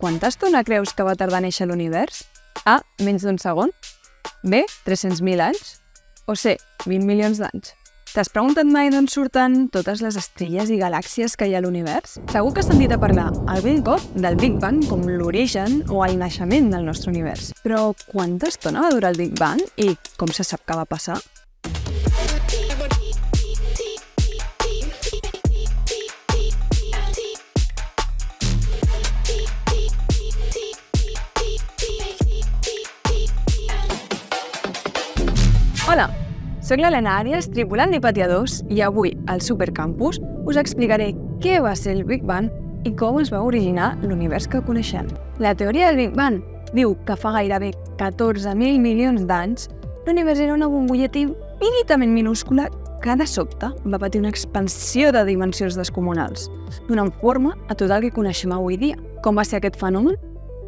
quanta estona creus que va tardar a néixer l'univers? A. Menys d'un segon. B. 300.000 anys. O C. 20 milions d'anys. T'has preguntat mai d'on surten totes les estrelles i galàxies que hi ha a l'univers? Segur que has sentit a parlar algun cop del Big Bang com l'origen o el naixement del nostre univers. Però quanta estona va durar el Big Bang i com se sap que va passar? Hola, soc l'Helena Àries, tripulant d'Hipatia 2, i avui, al Supercampus, us explicaré què va ser el Big Bang i com es va originar l'univers que coneixem. La teoria del Big Bang diu que fa gairebé 14.000 milions d'anys l'univers era una bombolleta infinitament minúscula que de sobte va patir una expansió de dimensions descomunals, donant forma a tot el que coneixem avui dia. Com va ser aquest fenomen?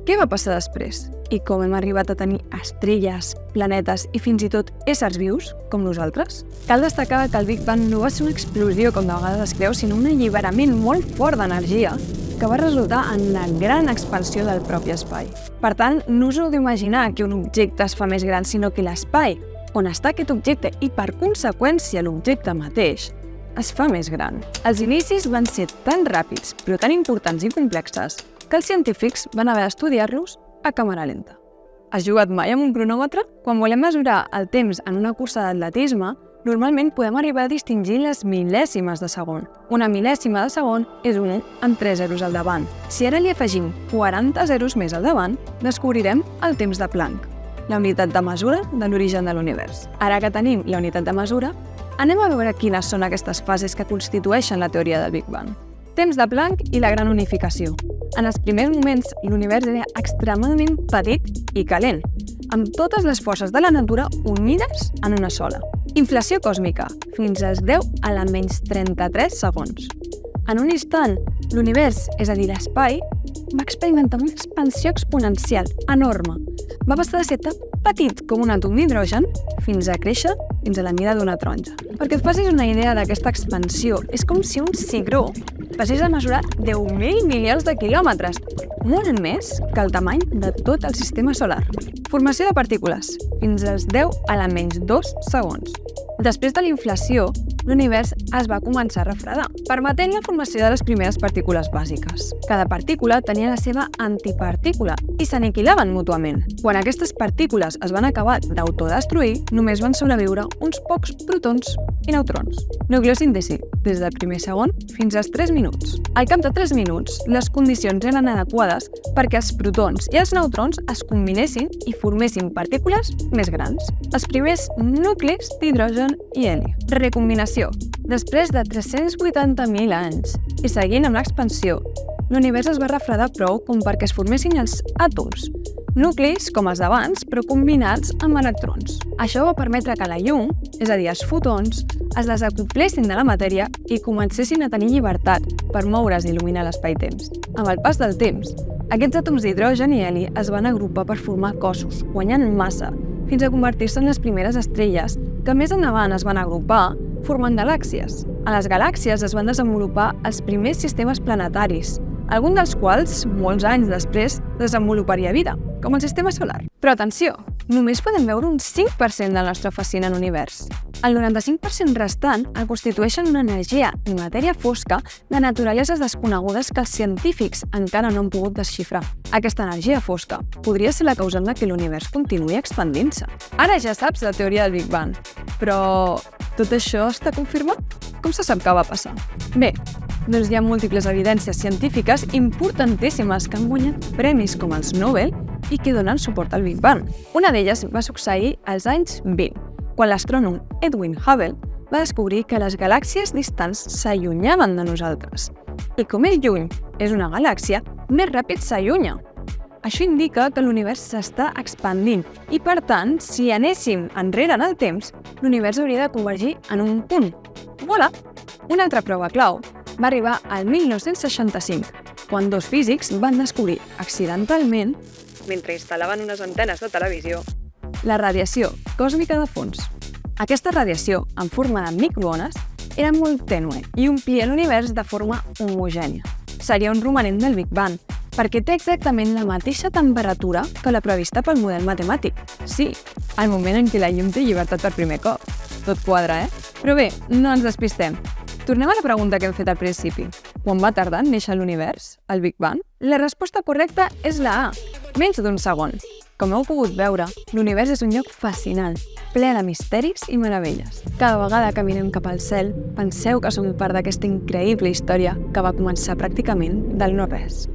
Què va passar després? I com hem arribat a tenir estrelles, planetes i fins i tot éssers vius, com nosaltres? Cal destacar que el Big Bang no va ser una explosió, com de vegades es creu, sinó un alliberament molt fort d'energia que va resultar en una gran expansió del propi espai. Per tant, no us heu d'imaginar que un objecte es fa més gran, sinó que l'espai on està aquest objecte i, per conseqüència, l'objecte mateix, es fa més gran. Els inicis van ser tan ràpids, però tan importants i complexes, que els científics van haver d'estudiar-los a càmera lenta. Has jugat mai amb un cronòmetre? Quan volem mesurar el temps en una cursa d'atletisme, normalment podem arribar a distingir les mil·lèsimes de segon. Una mil·lèsima de segon és un 1 amb 3 zeros al davant. Si ara li afegim 40 zeros més al davant, descobrirem el temps de Planck, la unitat de mesura de l'origen de l'univers. Ara que tenim la unitat de mesura, anem a veure quines són aquestes fases que constitueixen la teoria del Big Bang. Temps de Planck i la gran unificació. En els primers moments, l'univers era extremadament petit i calent, amb totes les forces de la natura unides en una sola. Inflació còsmica, fins als 10 a la menys 33 segons. En un instant, l'univers, és a dir, l'espai, va experimentar una expansió exponencial enorme. Va passar de ser tan petit com un àtom d'hidrogen fins a créixer fins a la mida d'una taronja. Perquè et facis una idea d'aquesta expansió, és com si un cigró passés a mesurar 10.000 milions de quilòmetres, molt més que el tamany de tot el sistema solar. Formació de partícules, fins als 10 a la menys 2 segons. Després de la inflació, l'univers es va començar a refredar, permetent la formació de les primeres partícules bàsiques. Cada partícula tenia la seva antipartícula i s'aniquilaven mútuament. Quan aquestes partícules es van acabar d'autodestruir, només van sobreviure uns pocs protons i neutrons. Nucleosíntesi, des del primer segon fins als 3 minuts. Al cap de 3 minuts, les condicions eren adequades perquè els protons i els neutrons es combinessin i formessin partícules més grans. Els primers nuclis d'hidrogen i heli. Recombinació. Després de 380.000 anys i seguint amb l'expansió, l'univers es va refredar prou com perquè es formessin els àtoms, nuclis com els d'abans, però combinats amb electrons. Això va permetre que la llum, és a dir, els fotons, es desacoplessin de la matèria i comencessin a tenir llibertat per moure's i il·luminar l'espai-temps. Amb el pas del temps, aquests àtoms d'hidrogen i heli es van agrupar per formar cossos, guanyant massa, fins a convertir-se en les primeres estrelles, que més endavant es van agrupar formant galàxies. A les galàxies es van desenvolupar els primers sistemes planetaris, algun dels quals, molts anys després, desenvoluparia vida, com el sistema solar. Però atenció, només podem veure un 5% del nostre fascinant univers. El 95% restant el constitueixen una energia i matèria fosca de naturaleses desconegudes que els científics encara no han pogut desxifrar. Aquesta energia fosca podria ser la causant de que l'univers continuï expandint-se. Ara ja saps la teoria del Big Bang, però tot això està confirmat? Com se sap que va passar? Bé, doncs hi ha múltiples evidències científiques importantíssimes que han guanyat premis com els Nobel i que donen suport al Big Bang. Una d'elles va succeir als anys 20, quan l'astrònom Edwin Hubble va descobrir que les galàxies distants s'allunyaven de nosaltres. I com més lluny és una galàxia, més ràpid s'allunya. Això indica que l'univers s'està expandint i, per tant, si anéssim enrere en el temps, l'univers hauria de convergir en un punt. Voilà! Una altra prova clau va arribar al 1965, quan dos físics van descobrir accidentalment, mentre instal·laven unes antenes de televisió, la radiació còsmica de fons. Aquesta radiació, en forma de microones, era molt tènue i omplia l'univers de forma homogènia. Seria un romanent del Big Bang, perquè té exactament la mateixa temperatura que la prevista pel model matemàtic. Sí, el moment en què la llum té llibertat per primer cop. Tot quadra, Però bé, no ens despistem. Tornem a la pregunta que hem fet al principi. Quan va tardar en néixer l'univers, el Big Bang? La resposta correcta és la A, menys d'un segon. Com heu pogut veure, l'univers és un lloc fascinant, ple de misteris i meravelles. Cada vegada que mirem cap al cel, penseu que som part d'aquesta increïble història que va començar pràcticament del no res.